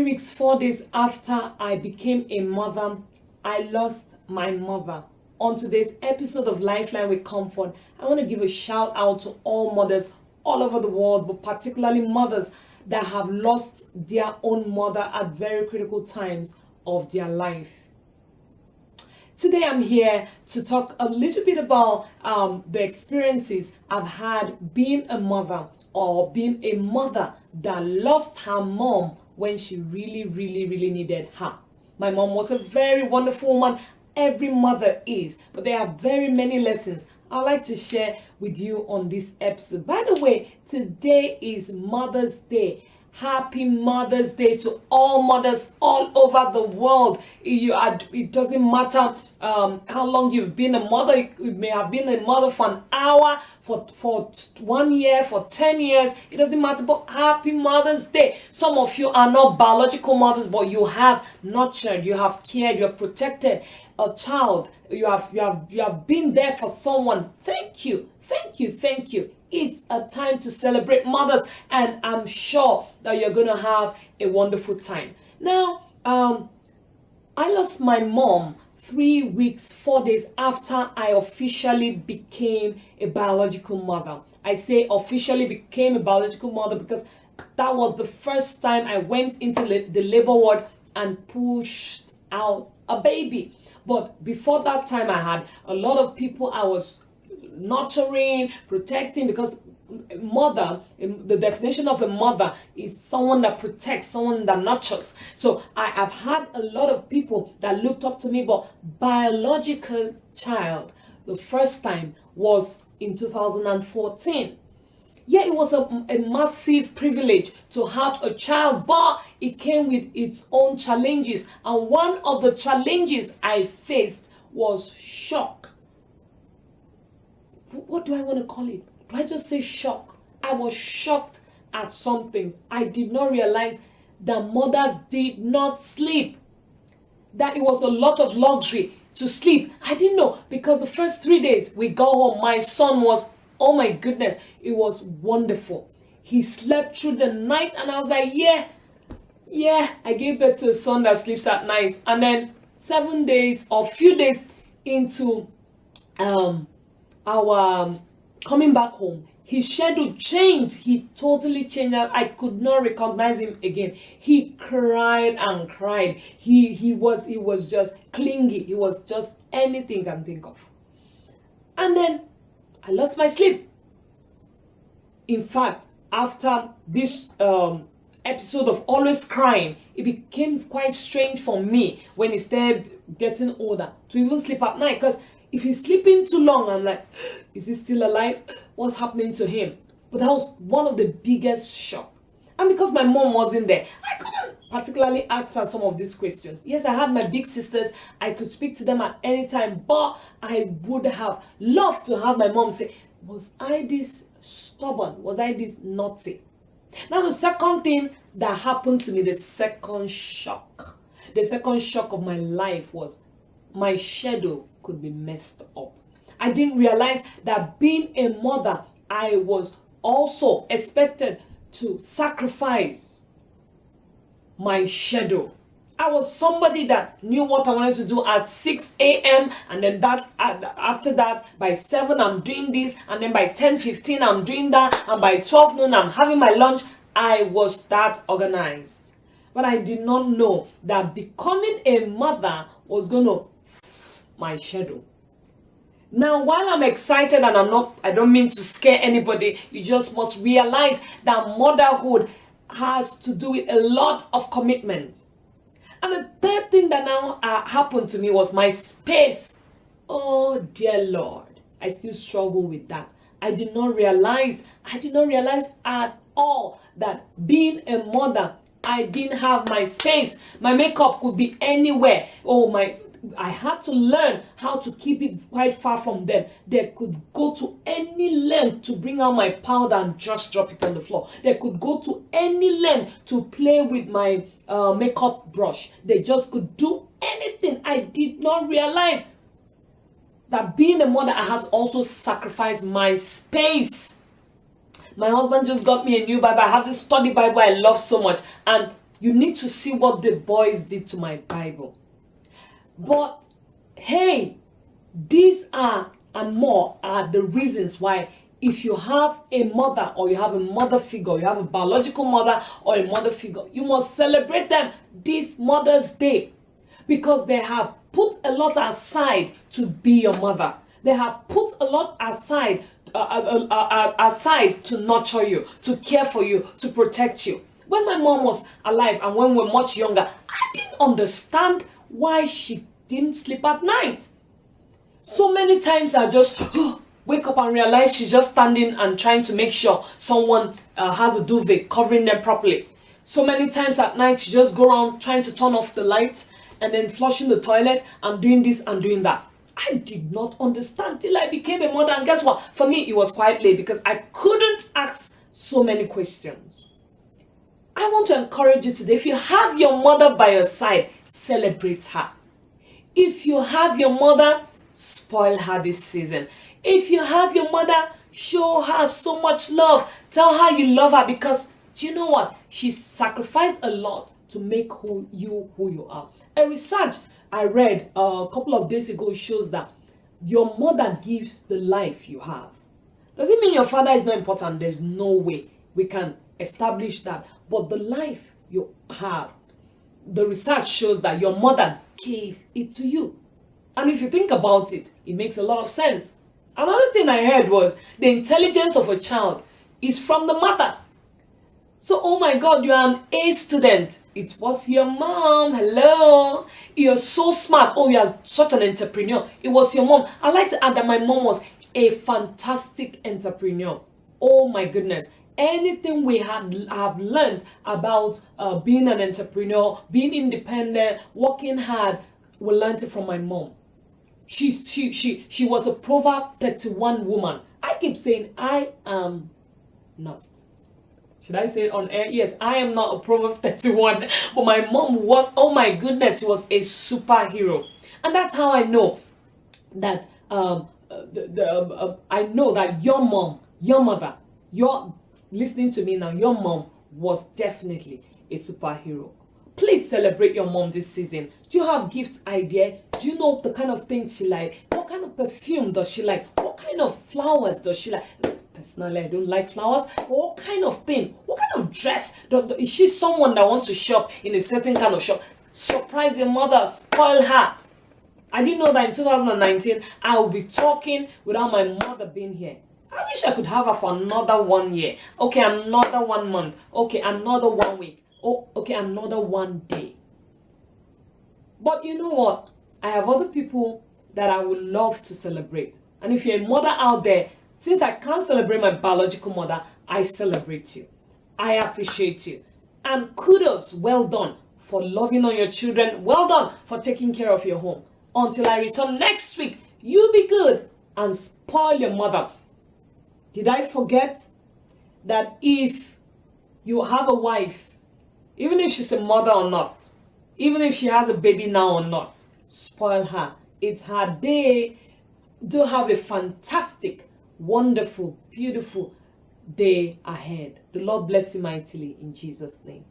weeks, 4 days after I became a mother, I lost my mother. On today's episode of Lifeline with Comfort, I want to give a shout out to all mothers all over the world, but particularly mothers that have lost their own mother at very critical times of their life. Today I'm here to talk a little bit about the experiences I've had being a mother, or being a mother that lost her mom when she really needed her. My mom was a very wonderful woman. Every mother is, but there are very many lessons I'd like to share with you on this episode. By the way, today is Mother's Day. Happy Mother's Day to all mothers all over the world. It doesn't matter how long you've been a mother. You may have been a mother for an hour, for 1 year, for 10 years. It doesn't matter, but happy Mother's Day. Some of you are not biological mothers, but you have nurtured, you have cared, you have protected a child. You have been there for someone. Thank you. It's a time to celebrate mothers, and I'm sure that you're going to have a wonderful time. Now, I lost my mom 3 weeks, 4 days after I officially became a biological mother. I say officially became a biological mother because that was the first time I went into the labor ward and pushed out a baby. But before that time, I had a lot of people I was nurturing, protecting, because mother, the definition of a mother is someone that protects, someone that nurtures. So I have had a lot of people that looked up to me, but biological child, the first time was in 2014. Yeah, it was a massive privilege to have a child, but it came with its own challenges. And one of the challenges I faced was shock. What do I want to call it? Do I just say shock? I was shocked at some things. I did not realize that mothers did not sleep. That it was a lot of luxury to sleep. I didn't know, because the first 3 days we got home, my son was, oh my goodness, it was wonderful. He slept through the night, and I was like, yeah, I gave birth to a son that sleeps at night. And then 7 days or few days into our coming back home, his schedule changed. He totally changed. I could not recognize him again. He cried and cried. He was just clingy. He was just anything I can think of. And then I lost my sleep. In fact, after this episode of always crying, it became quite strange for me when he started getting older to even sleep at night, because if he's sleeping too long, I'm like, is he still alive? What's happening to him? But that was one of the biggest shock. And because my mom wasn't there, I couldn't particularly ask her some of these questions. Yes, I had my big sisters. I could speak to them at any time, but I would have loved to have my mom say, was I this stubborn? Was I this naughty? Now, the second thing that happened to me, the second shock of my life was my schedule could be messed up. I didn't realize that being a mother, I was also expected to sacrifice my schedule. I was somebody that knew what I wanted to do at 6 a.m. and then after that, by 7 I'm doing this, and then by 10:15 I'm doing that, and by 12 noon I'm having my lunch. I was that organized. But I did not know that becoming a mother was going to my schedule. Now, while I'm excited, and I don't mean to scare anybody, you just must realize that motherhood has to do with a lot of commitment. And the third thing that now happened to me was my space. Oh dear Lord, I still struggle with that. I did not realize at all that being a mother, I didn't have my space. My makeup could be anywhere. I had to learn how to keep it quite far from them. They could go to any length to bring out my powder and just drop it on the floor. They could go to any length to play with my makeup brush. They just could do anything. I did not realize that being a mother, I had to also sacrifice my space. My husband just got me a new Bible. I have this study Bible I love so much. And You need to see what the boys did to my Bible. But hey, these are and more are the reasons why, if you have a mother or you have a mother figure, you have a biological mother or a mother figure, you must celebrate them this Mother's Day, because they have put a lot aside to be your mother. They have put a lot aside to nurture you, to care for you, to protect you. When my mom was alive and when we were much younger, I didn't understand why she didn't sleep at night. So many times I just wake up and realize she's just standing and trying to make sure someone has a duvet covering them properly. So many times at night she just go around trying to turn off the lights and then flushing the toilet and doing this and doing that. I did not understand till I became a mother, and guess what? For me, it was quite late because I couldn't ask so many questions. I want to encourage you today, if you have your mother by your side, celebrate her. If you have your mother, spoil her this season. If you have your mother, show her so much love. Tell her you love her, because do you know what? She sacrificed a lot to make who you are. A research I read a couple of days ago shows that your mother gives the life you have. Does it mean your father is not important? There's no way we can establish that. But the life you have, the research shows that your mother gave it to you. And if you think about it, it makes a lot of sense. Another thing I heard was the intelligence of a child is from the mother. So, oh my God, you are an A student. It was your mom. Hello. You're so smart. Oh, you are such an entrepreneur. It was your mom. I like to add that my mom was a fantastic entrepreneur. Oh my goodness. Anything we have learned about being an entrepreneur, being independent, working hard, we learned it from my mom. She was a Proverb 31 woman. I keep saying I am not. Should I say it on air? Yes, I am not a Proverb 31, but my mom was. Oh my goodness, she was a superhero, and that's how I know that I know that your mom, your mother, you're listening to me now. Your mom was definitely a superhero. Please celebrate your mom this season. Do you have gifts idea? Do you know the kind of things she like? What kind of perfume does she like? What kind of flowers does she like? Personally, I don't like flowers. But what kind of thing? What kind of dress? Is she someone that wants to shop in a certain kind of shop? Surprise your mother. Spoil her. I didn't know that in 2019, I will be talking without my mother being here. I wish I could have her for another 1 year. Okay, another 1 month. Okay, another 1 week. Oh, okay, another 1 day. But you know what? I have other people that I would love to celebrate. And if you're a mother out there, since I can't celebrate my biological mother, I celebrate you. I appreciate you. And kudos, well done for loving on your children. Well done for taking care of your home. Until I return next week, you be good and spoil your mother. Did I forget that if you have a wife, even if she's a mother or not, even if she has a baby now or not, spoil her. It's her day. Do have a fantastic, wonderful, beautiful day ahead. The Lord bless you mightily in Jesus' name.